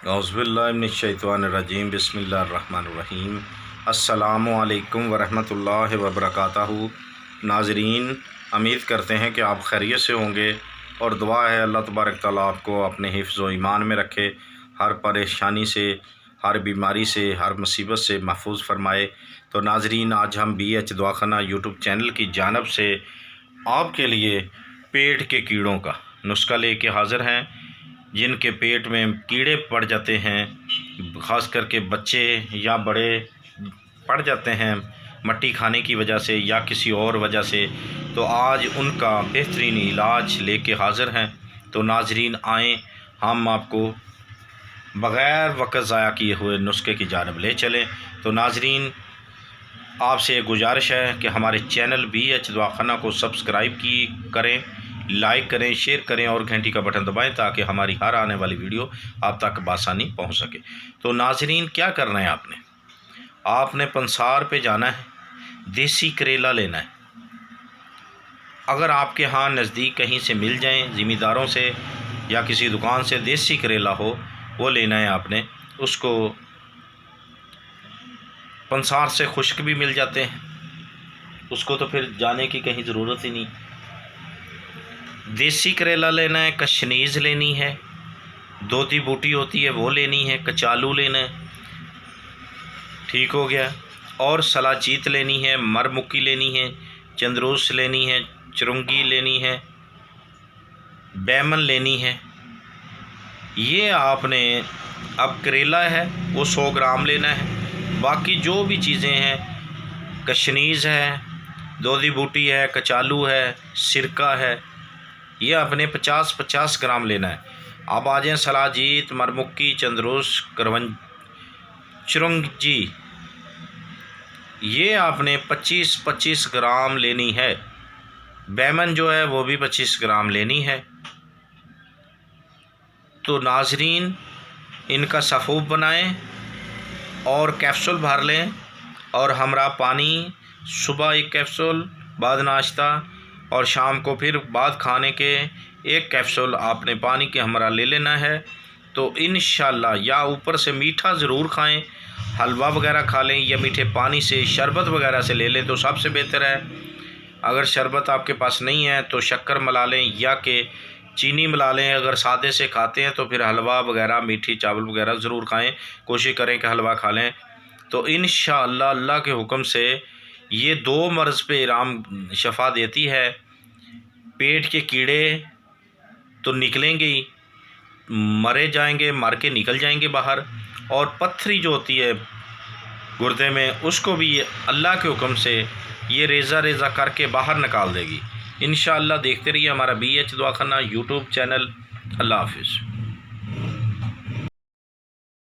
औज़ुबिल्लाहिमिनश्शैतानिर्रजीम बिस्मिल्लाहिर्रहमानिर्रहीम। अस्सलामुअलैकुम वरहमतुल्लाहि वबरकातुहू। नाज़रीन, उम्मीद करते हैं कि आप खैरियत से होंगे और दुआ है अल्लाह तबारक तआला आपको अपने हिफ्ज़ व ईमान में रखे, हर परेशानी से, हर बीमारी से, हर मुसीबत से महफूज फ़रमाए। तो नाज़रीन, आज हम BH दवाखाना यूट्यूब चैनल की जानिब से आपके लिए पेट के कीड़ों का नुस्खा लेके हाज़िर हैं। जिनके पेट में कीड़े पड़ जाते हैं, ख़ास करके बच्चे या बड़े पड़ जाते हैं मट्टी खाने की वजह से या किसी और वजह से, तो आज उनका बेहतरीन इलाज लेके हाज़िर हैं। तो नाज़रीन, आएँ हम आपको बग़ैर वक्त ज़ाया किए हुए नुस्खे की जानिब ले चलें। तो नाज़रीन, आपसे गुजारिश है कि हमारे चैनल BH दवाखाना को सब्सक्राइब करें, लाइक करें, शेयर करें और घंटी का बटन दबाएं ताकि हमारी हर आने वाली वीडियो आप तक बआसानी पहुंच सके। तो नाज़रीन, क्या करना है, आपने पंसार पे जाना है, देसी करेला लेना है। अगर आपके यहाँ नज़दीक कहीं से मिल जाएं, ज़मींदारों से या किसी दुकान से देसी करेला हो, वो लेना है आपने। उसको पंसार से खुश्क भी मिल जाते हैं, उसको तो फिर जाने की कहीं ज़रूरत ही नहीं। देसी करेला लेना है, कशनीज़ लेनी है, दोती बूटी होती है वो लेनी है, कचालू लेना है, ठीक हो गया। और सलाचीत लेनी है, मरमुक्की लेनी है, चंद्रोस लेनी है, चुरंगी लेनी है, बैमन लेनी है। ये आपने, अब करेला है वो 100 ग्राम लेना है। बाकी जो भी चीज़ें हैं, कशनीज़ है, दोधी बूटी है, कचालू है, सिरका है, ये अपने 50-50 ग्राम लेना है। अब आ जाएँ सलाजीत, मरमुक्की, चंद्रोस, चुरंगी, ये आपने 25-25 ग्राम लेनी है। बैमन जो है वो भी 25 ग्राम लेनी है। तो नाज़रीन, इनका सफ़ूब बनाएं और कैप्सूल भर लें और हमरा पानी, सुबह 1 कैप्सूल, बाद नाश्ता और शाम को फिर बाद खाने के 1 कैप्सूल आपने पानी के हमरा ले लेना है। तो इंशाअल्लाह, या ऊपर से मीठा ज़रूर खाएं, हलवा वगैरह खा लें या मीठे पानी से, शरबत वगैरह से ले लें तो सबसे बेहतर है। अगर शरबत आपके पास नहीं है तो शक्कर मिला लें या कि चीनी मिला लें। अगर सादे से खाते हैं तो फिर हलवा वगैरह, मीठी चावल वगैरह ज़रूर खाएं, कोशिश करें कि हलवा खा लें। तो इंशाअल्लाह अल्लाह के हुक्म से ये 2 मर्ज़ पे आराम शफ़ा देती है। पेट के कीड़े तो निकलेंगे ही, मरे जाएंगे, मर के निकल जाएंगे बाहर, और पत्थरी जो होती है गुर्दे में, उसको भी अल्लाह के हुक्म से ये रेज़ा करके बाहर निकाल देगी। इंशाअल्लाह देखते रहिए हमारा BH दवाखाना यूट्यूब चैनल। अल्लाह हाफ़िज़।